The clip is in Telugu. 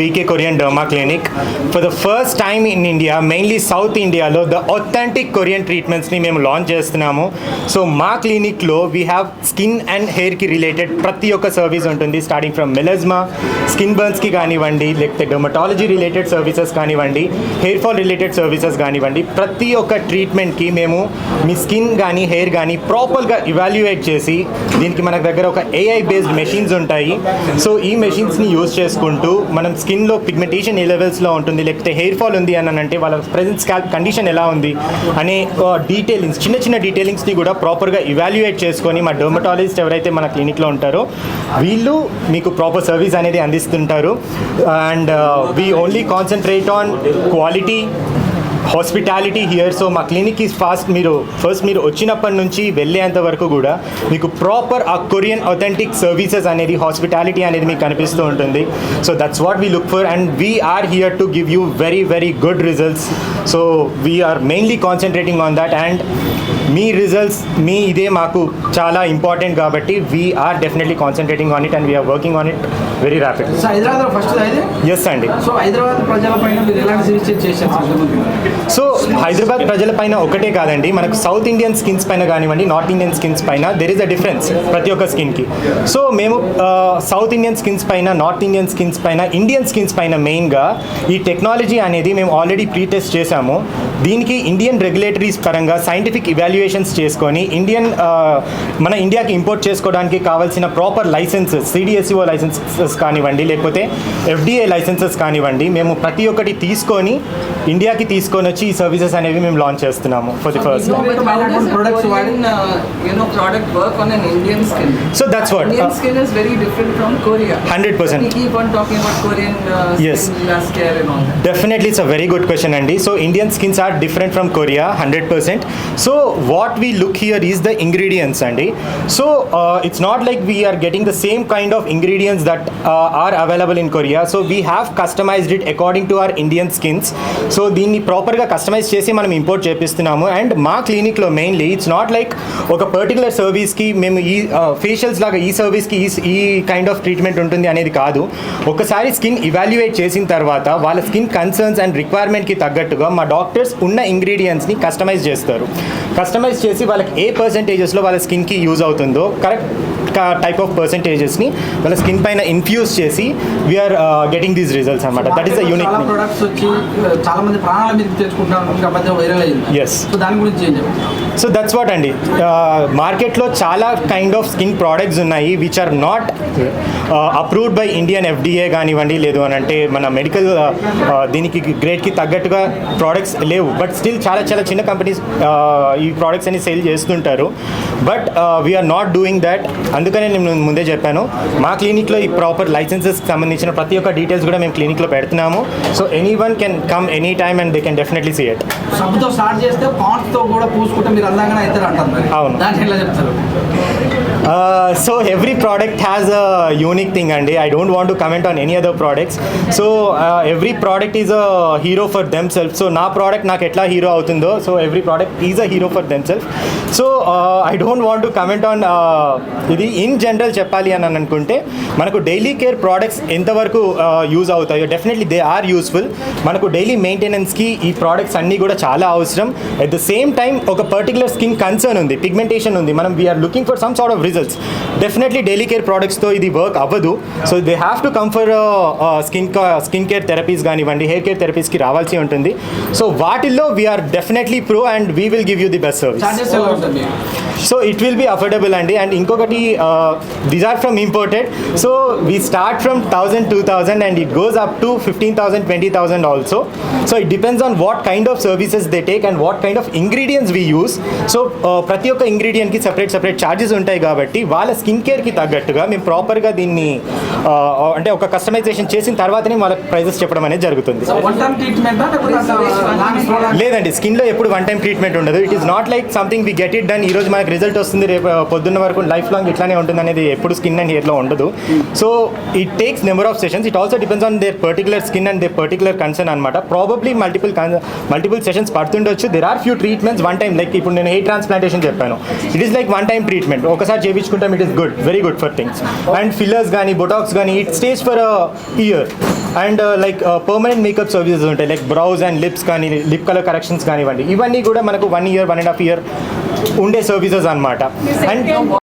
VK Korean Derma Clinic. For the first time in India, mainly South India lo the authentic Korean treatments ni మేము లాంచ్ చేస్తున్నాము. సో మా క్లినిక్లో వీ హ్యావ్ స్కిన్ అండ్ హెయిర్కి రిలేటెడ్ ప్రతి ఒక్క సర్వీస్ ఉంటుంది. స్టార్టింగ్ ఫ్రమ్ మెలజ్మా, స్కిన్ బర్న్స్కి కానివ్వండి, లేకపోతే డెర్మటాలజీ రిలేటెడ్ సర్వీసెస్ కానివ్వండి, హెయిర్ ఫాల్ రిలేటెడ్ సర్వీసెస్ కానివ్వండి, ప్రతి ఒక్క ట్రీట్మెంట్కి మేము మీ స్కిన్ కానీ హెయిర్ కానీ ప్రాపర్గా ఇవాల్యుయేట్ చేసి, దీనికి మన దగ్గర ఒక AI బేస్డ్ మెషిన్స్ ఉంటాయి. సో ఈ మెషిన్స్ని యూజ్ చేసుకుంటూ మనం స్కిన్లో పిగ్మెంటేషన్ ఏ లెవెల్స్లో ఉంటుంది, లేకపోతే హెయిర్ ఫాల్ ఉంది అని అంటే వాళ్ళ ప్రెజెంట్ స్కాల్ప్ కండిషన్ ఎలా ఉంది అనే డీటెయిలింగ్స్, చిన్న చిన్న డీటెయిలింగ్స్ని కూడా ప్రాపర్గా ఇవాల్యుయేట్ చేసుకొని మా డెర్మటాలజిస్ట్ ఎవరైతే మన క్లినిక్లో ఉంటారో వీళ్ళు మీకు ప్రాపర్ సర్వీస్ అనేది అందిస్తుంటారు. And we only concentrate on quality, hospitality here. So మా క్లినిక్ ఈజ్ మీరు వచ్చినప్పటి నుంచి వెళ్ళేంత వరకు కూడా మీకు ప్రాపర్ ఆ కొరియన్ అథెంటిక్ సర్వీసెస్ అనేది, హాస్పిటాలిటీ అనేది మీకు కనిపిస్తూ ఉంటుంది. So that's what we look for and we are here to give you very very good results. So we are mainly concentrating on that and మీ రిజల్ట్స్ ఇదే మాకు చాలా ఇంపార్టెంట్ కాబట్టి we are definitely concentrating on it and we're working on it very rapid. Yes అండి. సో హైదరాబాద్ ప్రజలపైన ఒకటే కాదండి, మనకు సౌత్ ఇండియన్ స్కిన్స్ పైన కానివ్వండి, నార్త్ ఇండియన్ స్కిన్స్ పైన దెర్ ఇస్ అ డిఫరెన్స్ ప్రతి ఒక్క స్కిన్కి. సో మేము సౌత్ ఇండియన్ స్కిన్స్ పైన, నార్త్ ఇండియన్ స్కిన్స్ పైన, ఇండియన్ స్కిన్స్ పైన మెయిన్గా ఈ టెక్నాలజీ అనేది మేము ఆల్రెడీ ప్రీ టెస్ట్ చేశాము. దీనికి ఇండియన్ రెగ్యులేటరీస్ పరంగా సైంటిఫిక్ ఇవాల్యుయేషన్స్ చేసుకొని మన ఇండియాకి ఇంపోర్ట్ చేసుకోవడానికి కావాల్సిన ప్రాపర్ లైసెన్సెస్, CDSCO లైసెన్సెస్ కానివ్వండి, లేకపోతే FDA లైసెన్సెస్ కానివ్వండి, మేము ప్రతి ఒక్కటి తీసుకొని ఇండియాకి తీసుకొని వచ్చి ఈ సర్వీసెస్ అనేవి మేము లాంచ్ చేస్తున్నాము for the first time. So that's what Indian skin is very different from Korea. 100%. We keep on talking about Korean Yes. skin care and all that. Definitely, it's a very good question, Andy. So Indian skins are different from Korea, 100%. So what we look here is the ingredients, Andy. So it's not like we are getting the same kind of ingredients that are available in Korea. So we have customized it according to our Indian skins. So దీన్ని ప్రాపర్గా కస్టమైజ్ చేసి మనం ఇంపోర్ట్ చేపిస్తున్నాము. అండ్ మా క్లినిక్లో మెయిన్లీ ఇట్స్ నాట్ లైక్ ఒక పర్టికులర్ సర్వీస్కి మేము ఈ ఫేషియల్స్ లాగా ఈ సర్వీస్కి ఈ కైండ్ ఆఫ్ ట్రీట్మెంట్ ఉంటుంది అనేది కాదు. ఒకసారి స్కిన్ ఇవాల్యుయేట్ చేసిన తర్వాత వాళ్ళ స్కిన్ కన్సర్న్స్ అండ్ రిక్వైర్మెంట్కి తగ్గట్టుగా మా డాక్టర్స్ ఉన్న ఇంగ్రీడియంట్స్ని కస్టమైజ్ చేస్తారు. కస్టమైజ్ చేసి వాళ్ళకి ఏ పర్సెంటేజెస్లో వాళ్ళ స్కిన్కి యూజ్ అవుతుందో కరెక్ట్ టైప్ ఆఫ్ పర్సెంటేజెస్ని వాళ్ళ స్కిన్ పైన ఇన్ఫ్యూజ్ చేసి వీఆర్ గెటింగ్ దీస్ రిజల్ట్స్ అనమాట. That is the unique thing. చాలా మంది ప్రాణాల మీద తెచ్చుకుంటారు, వైరల్ అయింది. ఎస్. సో దాని గురించి ఏం చెప్పండి? సో దట్స్ వాట్ అండి, మార్కెట్లో చాలా కైండ్ ఆఫ్ స్కిన్ ప్రోడక్ట్స్ ఉన్నాయి which are not approved by Indian FDA కానివ్వండి, లేదు అని అంటే మన మెడికల్ దీనికి గ్రేడ్కి తగ్గట్టుగా ప్రోడక్ట్స్ లేవు. బట్ స్టిల్ చాలా చాలా చిన్న కంపెనీస్ ఈ ప్రోడక్ట్స్ అని సేల్ చేస్తుంటారు. But we're not doing that. అందుకనే నేను ముందే చెప్పాను, మా క్లినిక్లో ఈ ప్రాపర్ లైసెన్సెస్కి సంబంధించిన ప్రతి ఒక్క డీటెయిల్స్ కూడా మేము క్లినిక్లో పెడుతున్నాము. So anyone can come any time and they can definitely see it. సబ్బుతో స్టార్ట్ చేస్తే పాండ్స్తో కూడా పూసుకుంటే మీరు అందంగానే అవుతారు అంటారు. అవును. దాన్ని ఎలా చెప్తారు? So every product has a unique thing, Andy. I don't want to comment on any other products. So every product is a hero for themselves. So na product నాకు ఎట్లా హీరో అవుతుందో, so every product is a hero for themselves. So I don't want to comment on ఇది ఇన్ జనరల్ చెప్పాలి అని అనుకుంటే మనకు డైలీ కేర్ ప్రోడక్ట్స్ ఎంతవరకు యూజ్ అవుతాయో డెఫినెట్లీ దే ఆర్ యూస్ఫుల్. మనకు డైలీ మెయింటెనెన్స్కి ఈ ప్రోడక్ట్స్ అన్నీ కూడా చాలా అవసరం. అట్ ద సేమ్ టైం ఒక పర్టికులర్ స్కిన్ కన్సర్న్ ఉంది, పిగ్మెంటేషన్ ఉంది, మనం we are looking for some sort of results. Definitely daily care ప్రోడక్ట్స్తో ఇది వర్క్ అవ్వదు. So they have to come for skin care therapies కానివ్వండి, హెయిర్ కేర్ థెరపీస్కి రావాల్సి ఉంటుంది. సో వాటిల్లో we're definitely pro and we will give you the best service. So it will be affordable అండి. అండ్ ఇంకొకటి these are from imported. So we start from 1000, 2000 and it goes up to 15,000, 20,000 also. So it depends on what kind of services they take and what kind of ingredients we use. So ప్రతి ఒక్క ఇంగ్రీడియంట్కి సెపరేట్ ఛార్జెస్ ఉంటాయి కాబట్టి వాళ్ళ స్కిన్ కేర్కి తగ్గట్టుగా మేము ప్రాపర్గా దీన్ని అంటే ఒక కస్టమైజేషన్ చేసిన తర్వాతనే వాళ్ళకి ప్రైజెస్ చెప్పడం అనేది జరుగుతుంది. లేదండి, స్కిన్లో ఎప్పుడు వన్ టైం ట్రీట్మెంట్ ఉండదు. It is not like something we get it done, ఈరోజు మనకి రిజల్ట్ వస్తుంది, రేపు పొద్దున్న వరకు లైఫ్ లాంగ్ ఇట్లానే ఉంటుంది అనేది ఎప్పుడు స్కిన్ అండ్ హెయిర్లో ఉండదు. So it takes number of sessions. It also depends on their particular skin and their particular concern అనమాట. ప్రాబబ్లీ మల్టిపుల్ సెషన్స్ పడుతుండొచ్చు. There are few treatments one time, like ఇప్పుడు నేను హెయిర్ ట్రాన్స్ప్లాంటేషన్ చెప్పాను, it is like one time treatment. ఒకసారి చేయించుకుంటాం, it is good, very good for things. And fillers కానీ బొటాక్స్ కానీ it stays for year. And like permanent makeup services ఉంటాయి, లైక్ బ్రౌజ్ అండ్ లిప్స్ కానీ లిప్ కలర్ కరెక్షన్స్ కానివ్వండి, ఇవన్నీ కూడా మనకు 1 year 1.5 year ఉండే సర్వీసెస్ అనమాట. అండ్